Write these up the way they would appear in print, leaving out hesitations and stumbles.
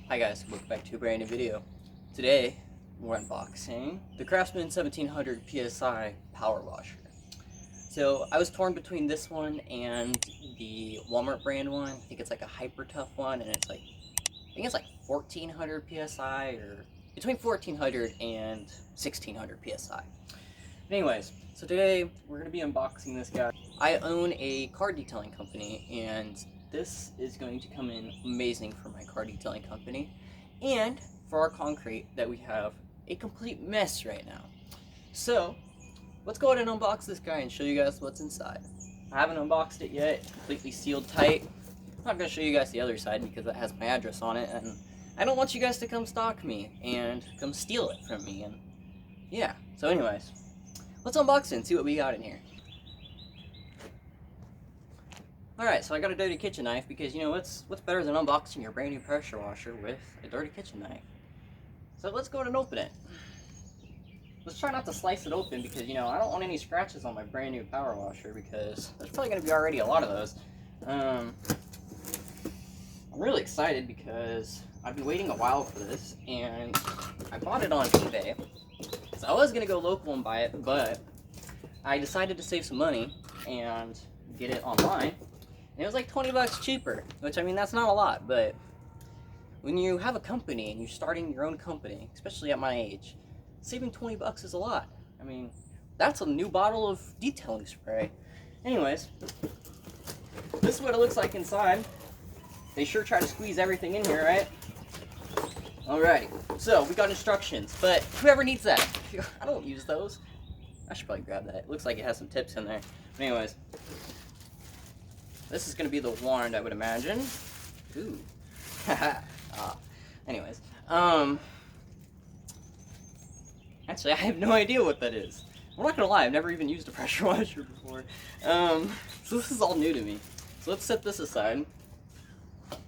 Hi guys, welcome back to a brand new video. Today, we're unboxing the CRAFTSMAN 1700 PSI power washer. So, I was torn between this one and the Walmart brand one. I think it's like a hyper tough one, and it's like, I think it's like 1400 PSI, or between 1400 and 1600 PSI. But anyways, so today, we're going to be unboxing this guy. I own a car detailing company, and this is going to come in amazing for my car detailing company and for our concrete that we have a complete mess right now. So let's go ahead and unbox this guy and show you guys what's inside. I haven't unboxed it yet, completely sealed tight. I'm not going to show you guys the other side because that has my address on it, and I don't want you guys to come stalk me and come steal it from me. And yeah, so anyways, let's unbox it and see what we got in here. Alright, so I got a dirty kitchen knife because, you know, what's better than unboxing your brand new pressure washer with a dirty kitchen knife? So let's go ahead and open it. Let's try not to slice it open because, you know, I don't want any scratches on my brand new power washer because there's probably going to be already a lot of those. I'm really excited because I've been waiting a while for this, and I bought it on eBay. So I was going to go local and buy it, but I decided to save some money and get it online. And it was like 20 bucks cheaper, which, I mean, that's not a lot, but when you have a company and you're starting your own company, especially at my age, saving 20 bucks is a lot. I mean, that's a new bottle of detailing spray. Anyways, this is what it looks like inside. They sure try to squeeze everything in here, right? Alrighty, so we got instructions, but whoever needs that, I don't use those. I should probably grab that. It looks like it has some tips in there. But anyways, this is going to be the wand, I would imagine. Ooh. Anyways. Actually, I have no idea what that is. I'm not going to lie, I've never even used a pressure washer before. So this is all new to me. So let's set this aside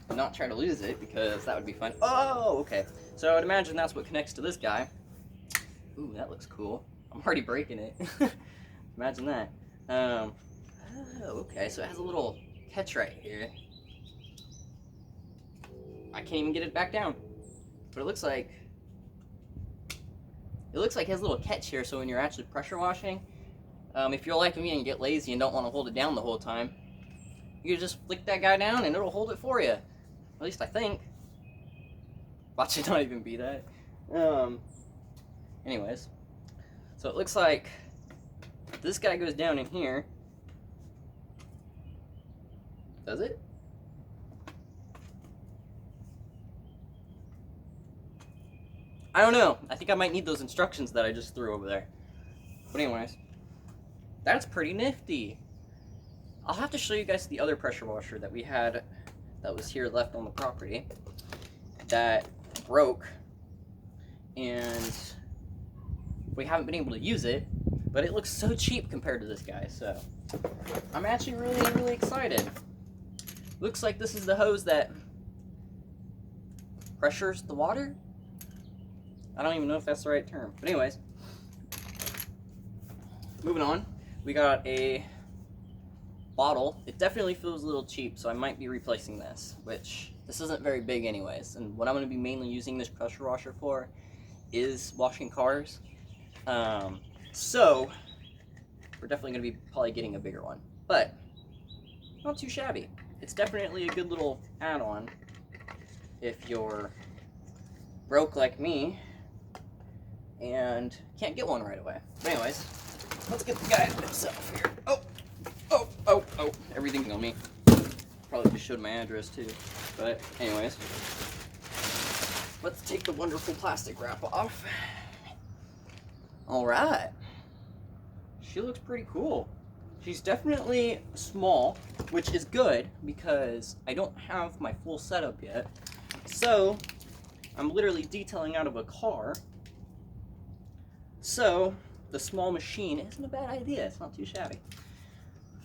and not try to lose it because that would be fun. Oh, okay. So I would imagine that's what connects to this guy. Ooh, that looks cool. I'm already breaking it. Imagine that. Oh, okay, so it has a little catch right here. I can't even get it back down. But it looks like it has a little catch here, so when you're actually pressure washing, if you're like me and you get lazy and don't want to hold it down the whole time, you can just flick that guy down and it'll hold it for you. At least I think. Watch it not even be that. Anyways, so it looks like this guy goes down in here. Does it? I don't know. I think I might need those instructions that I just threw over there. But anyways, that's pretty nifty. I'll have to show you guys the other pressure washer that we had that was here left on the property that broke, and we haven't been able to use it, but it looks so cheap compared to this guy, so I'm actually really excited. Looks like this is the hose that pressures the water? I don't even know if that's the right term. But anyways, moving on. We got a bottle. It definitely feels a little cheap, so I might be replacing this, which this isn't very big anyways. And what I'm going to be mainly using this pressure washer for is washing cars. So we're definitely going to be probably getting a bigger one, but not too shabby. It's definitely a good little add-on if you're broke like me and can't get one right away. But anyways, let's get the guy himself here. Oh, everything's on me. Probably just showed my address too. But anyways, let's take the wonderful plastic wrap off. Alright. She looks pretty cool. She's definitely small, which is good because I don't have my full setup yet. So I'm literally detailing out of a car. So the small machine isn't a bad idea. It's not too shabby.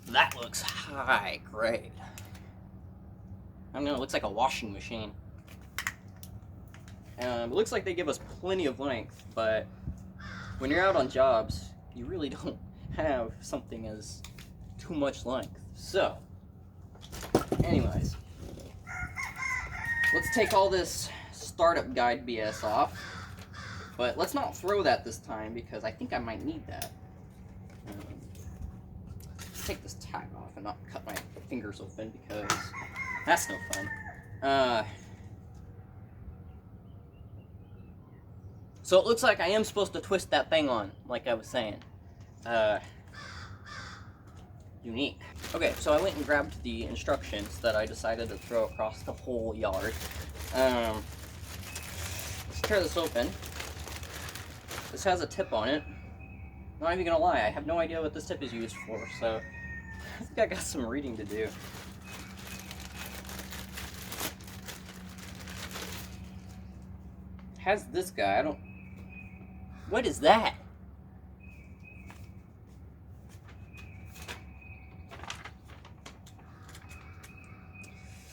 That looks high grade. I don't know, it looks like a washing machine. It looks like they give us plenty of length, but when you're out on jobs, you really don't have something as too much length. So, anyways, let's take all this startup guide BS off. But let's not throw that this time because I think I might need that. Take this tag off and not cut my fingers open because that's no fun. So it looks like I am supposed to twist that thing on, like I was saying. Unique. Okay, so I went and grabbed the instructions that I decided to throw across the whole yard. Let's tear this open. This has a tip on it. Not even gonna lie, I have no idea what this tip is used for, so I think I got some reading to do. It has this guy, what is that?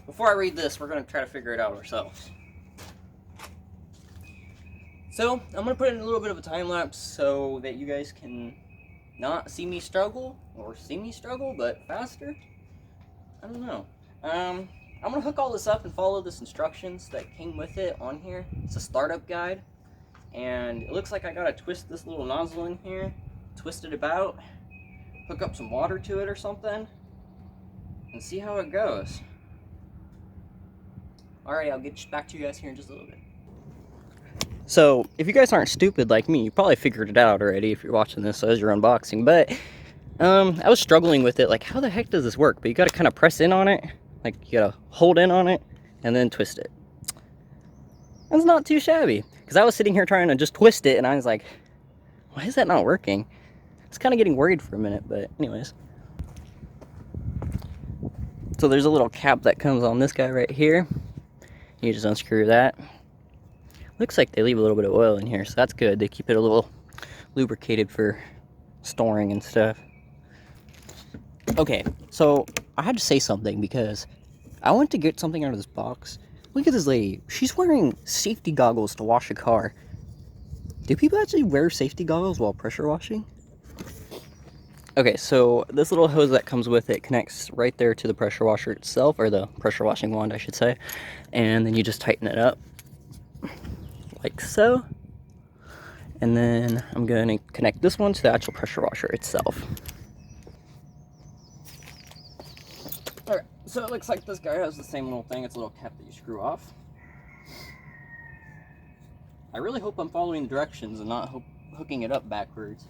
Before I read this, we're going to try to figure it out ourselves. So, I'm going to put in a little bit of a time lapse so that you guys can not see me struggle, or see me struggle, but faster. I don't know. I'm going to hook all this up and follow this instructions that came with it on here. It's a startup guide. And it looks like I got to twist this little nozzle in here, twist it about, hook up some water to it or something, and see how it goes. Alright, I'll get back to you guys here in just a little bit. So, if you guys aren't stupid like me, you probably figured it out already if you're watching this as your unboxing, but I was struggling with it, like how the heck does this work? But you gotta kind of press in on it, like you gotta hold in on it, and then twist it. That's not too shabby, because I was sitting here trying to just twist it, and I was like, why is that not working? It's kind of getting worried for a minute, but anyways. So there's a little cap that comes on this guy right here. You just unscrew that. Looks like they leave a little bit of oil in here, so that's good. They keep it a little lubricated for storing and stuff. Okay, so I had to say something because I went to get something out of this box. Look at this lady. She's wearing safety goggles to wash a car. Do people actually wear safety goggles while pressure washing? Okay, so this little hose that comes with it connects right there to the pressure washer itself, or the pressure washing wand, I should say. And then you just tighten it up, like so. And then I'm going to connect this one to the actual pressure washer itself. Alright, so it looks like this guy has the same little thing. It's a little cap that you screw off. I really hope I'm following the directions and not hooking it up backwards.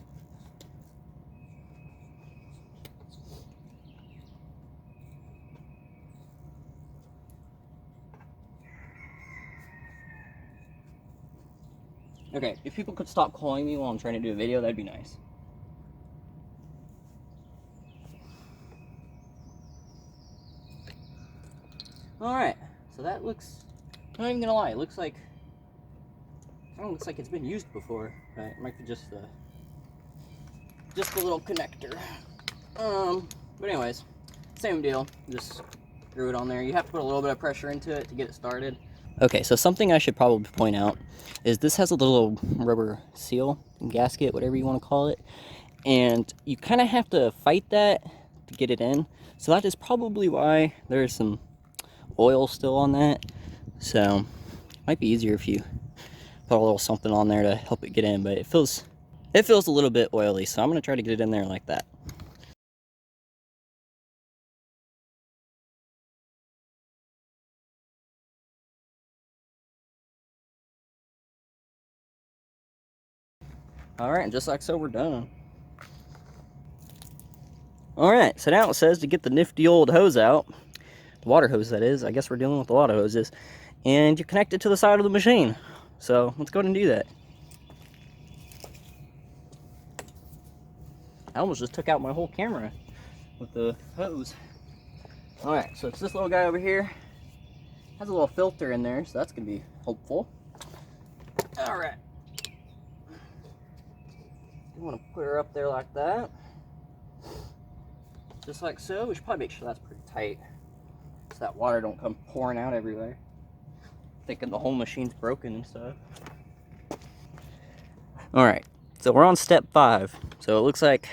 Okay, if people could stop calling me while I'm trying to do a video, that'd be nice. Alright, so that looks, I'm not even gonna lie, it looks like, looks like it's been used before, but it might be just a little connector. But anyways, same deal, just screw it on there. You have to put a little bit of pressure into it to get it started. Okay, so something I should probably point out is this has a little rubber seal, gasket, whatever you want to call it, and you kind of have to fight that to get it in. So that is probably why there's some oil still on that. So it might be easier if you put a little something on there to help it get in, but it feels a little bit oily, so I'm going to try to get it in there like that. Alright, and just like so, we're done. Alright, so now it says to get the nifty old hose out. The water hose, that is. I guess we're dealing with a lot of hoses. And you connect it to the side of the machine. So, let's go ahead and do that. I almost just took out my whole camera with the hose. Alright, so it's this little guy over here. Has a little filter in there, so that's going to be helpful. Alright. You want to put her up there like that. Just like so. We should probably make sure that's pretty tight, so that water don't come pouring out everywhere. Thinking the whole machine's broken and stuff. Alright, so we're on step 5. So it looks like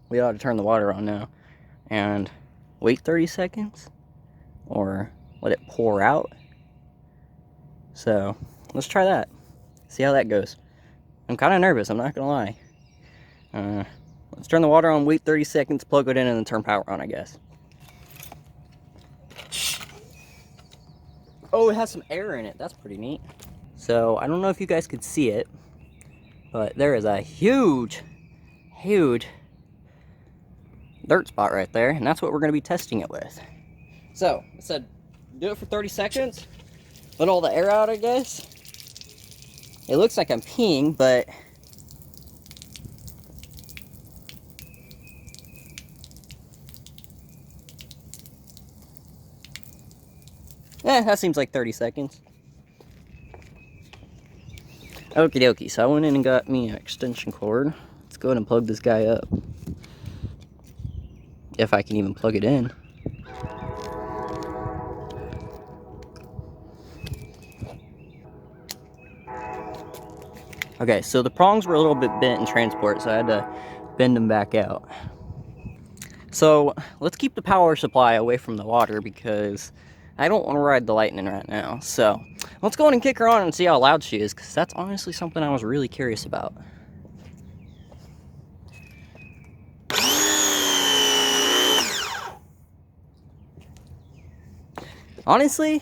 we ought to turn the water on now. And wait 30 seconds. Or let it pour out. So let's try that. See how that goes. I'm kind of nervous, I'm not gonna lie. Let's turn the water on, wait 30 seconds, plug it in, and then turn power on, I guess. Oh, it has some air in it. That's pretty neat. So, I don't know if you guys could see it, but there is a huge dirt spot right there, and that's what we're going to be testing it with. So, I said do it for 30 seconds, let all the air out, I guess. It looks like I'm peeing, but that seems like 30 seconds. Okie dokie, so I went in and got me an extension cord. Let's go ahead and plug this guy up. If I can even plug it in. Okay, so the prongs were a little bit bent in transport, so I had to bend them back out. So let's keep the power supply away from the water because I don't want to ride the Lightning right now. So let's go in and kick her on and see how loud she is, because that's honestly something I was really curious about. Honestly,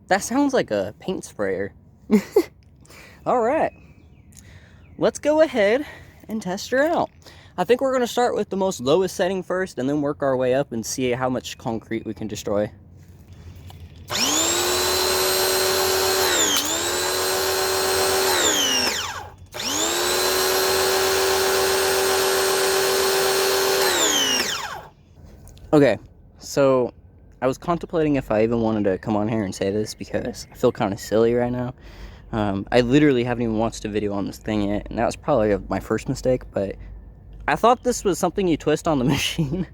that sounds like a paint sprayer. Alright, let's go ahead and test her out. I think we're going to start with the most lowest setting first and then work our way up and see how much concrete we can destroy. Okay, so I was contemplating if I even wanted to come on here and say this because I feel kind of silly right now. I literally haven't even watched a video on this thing yet, and that was probably my first mistake, but I thought this was something you twist on the machine.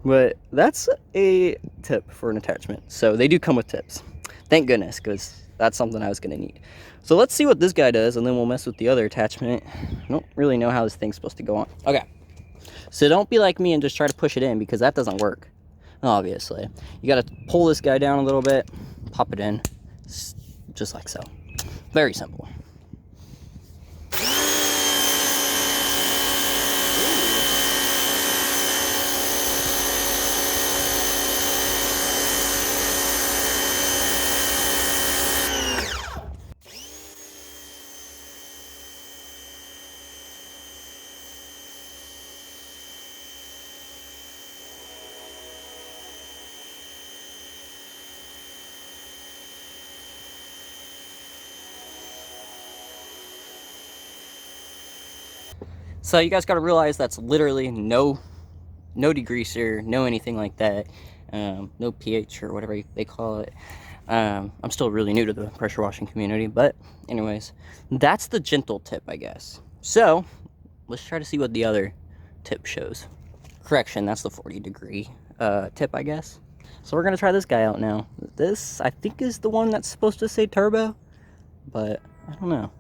But that's a tip for an attachment. So they do come with tips. Thank goodness, because that's something I was going to need. So let's see what this guy does, and then we'll mess with the other attachment. I don't really know how this thing's supposed to go on. Okay. So don't be like me and just try to push it in, because that doesn't work, obviously. You got to pull this guy down a little bit, pop it in, just like so. Very simple. So you guys got to realize that's literally no degreaser, no anything like that, no pH or whatever they call it. I'm still really new to the pressure washing community, but anyways, that's the gentle tip, I guess. So let's try to see what the other tip shows. Correction, that's the 40-degree tip, I guess. So we're gonna try this guy out now. This, I think, is the one that's supposed to say turbo, but I don't know.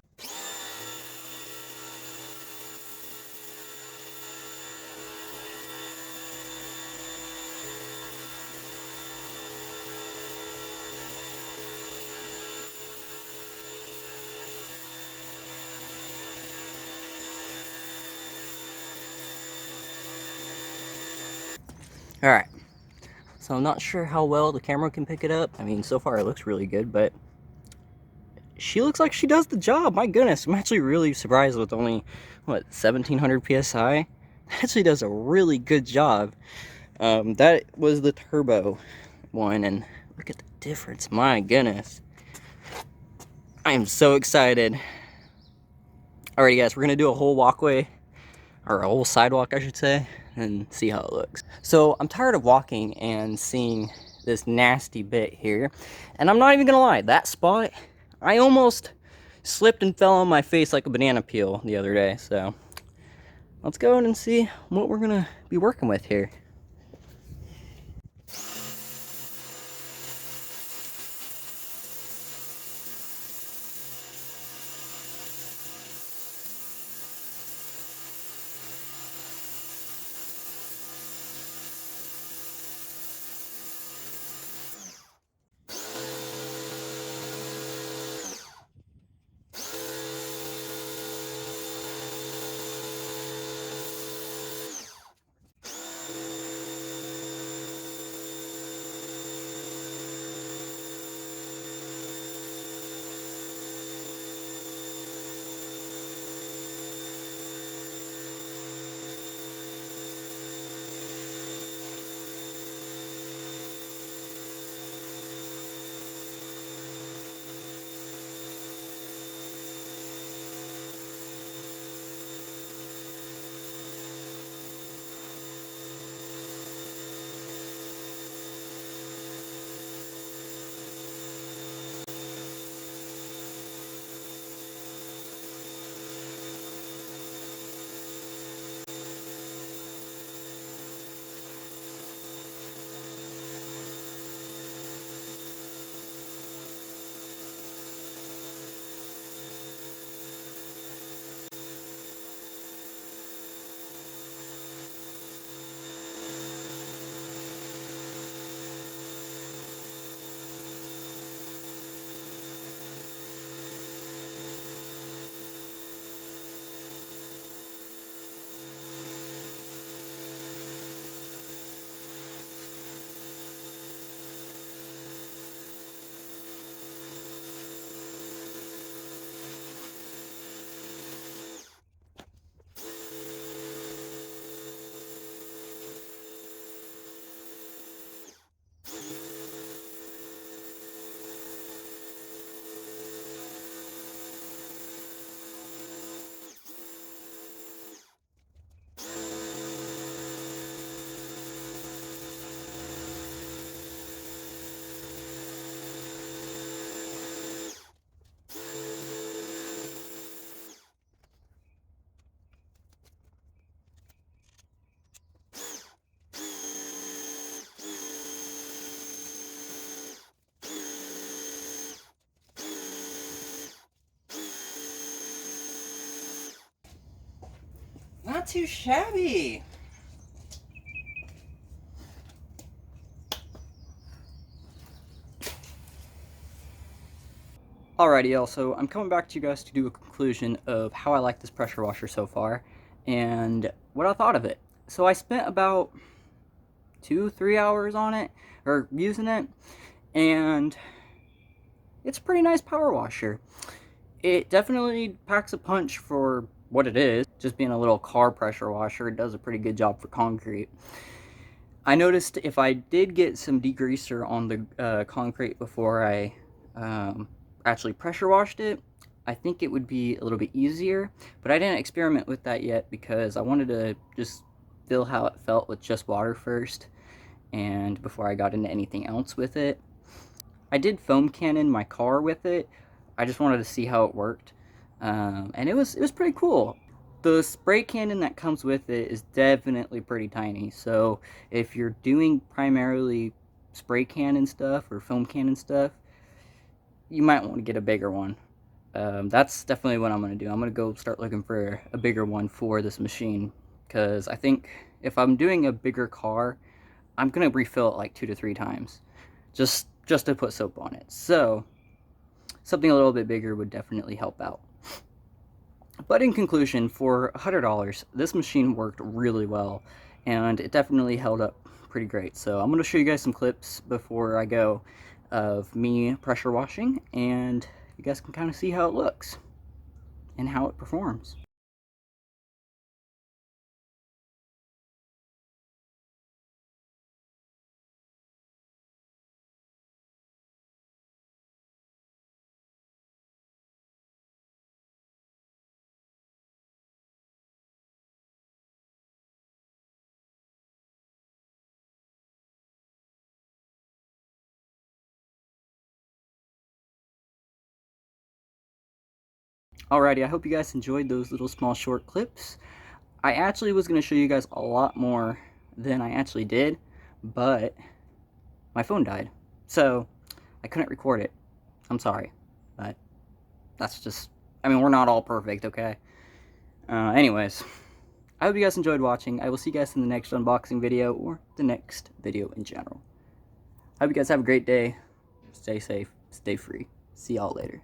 Alright, so I'm not sure how well the camera can pick it up. I mean, so far it looks really good, but she looks like she does the job. My goodness, I'm actually really surprised with only, what, 1700 PSI? It actually does a really good job. That was the turbo one, and look at the difference. My goodness. I am so excited. Alrighty guys, we're going to do a whole walkway, or a whole sidewalk I should say, and see how it looks. So I'm tired of walking and seeing this nasty bit here, and I'm not even gonna lie, that spot, I almost slipped and fell on my face like a banana peel the other day. So let's go and see what we're gonna be working with here. not too shabby. Alrighty, y'all, so I'm coming back to you guys to do a conclusion of how I like this pressure washer so far and what I thought of it. So I spent about 2-3 hours on it, or using it, and it's a pretty nice power washer. It definitely packs a punch for what it is. Just being a little car pressure washer, it does a pretty good job for concrete. I noticed if I did get some degreaser on the concrete before I actually pressure washed it, I think it would be a little bit easier, but I didn't experiment with that yet because I wanted to just feel how it felt with just water first, and before I got into anything else with it. I did foam cannon my car with it. I just wanted to see how it worked, and it was pretty cool. The spray cannon that comes with it is definitely pretty tiny, so if you're doing primarily spray cannon stuff or foam cannon stuff, you might want to get a bigger one. That's definitely what I'm going to do. I'm going to go start looking for a bigger one for this machine, because I think if I'm doing a bigger car, I'm going to refill it like 2 to 3 times just to put soap on it. So something a little bit bigger would definitely help out. But in conclusion, for $100, this machine worked really well, and it definitely held up pretty great. So I'm going to show you guys some clips before I go of me pressure washing, and you guys can kind of see how it looks and how it performs. Alrighty, I hope you guys enjoyed those little small short clips. I actually was going to show you guys a lot more than I actually did, but my phone died, so I couldn't record it. I'm sorry, but that's just, I mean, we're not all perfect, okay? Anyways, I hope you guys enjoyed watching. I will see you guys in the next unboxing video, or the next video in general. I hope you guys have a great day. Stay safe, stay free. See y'all later.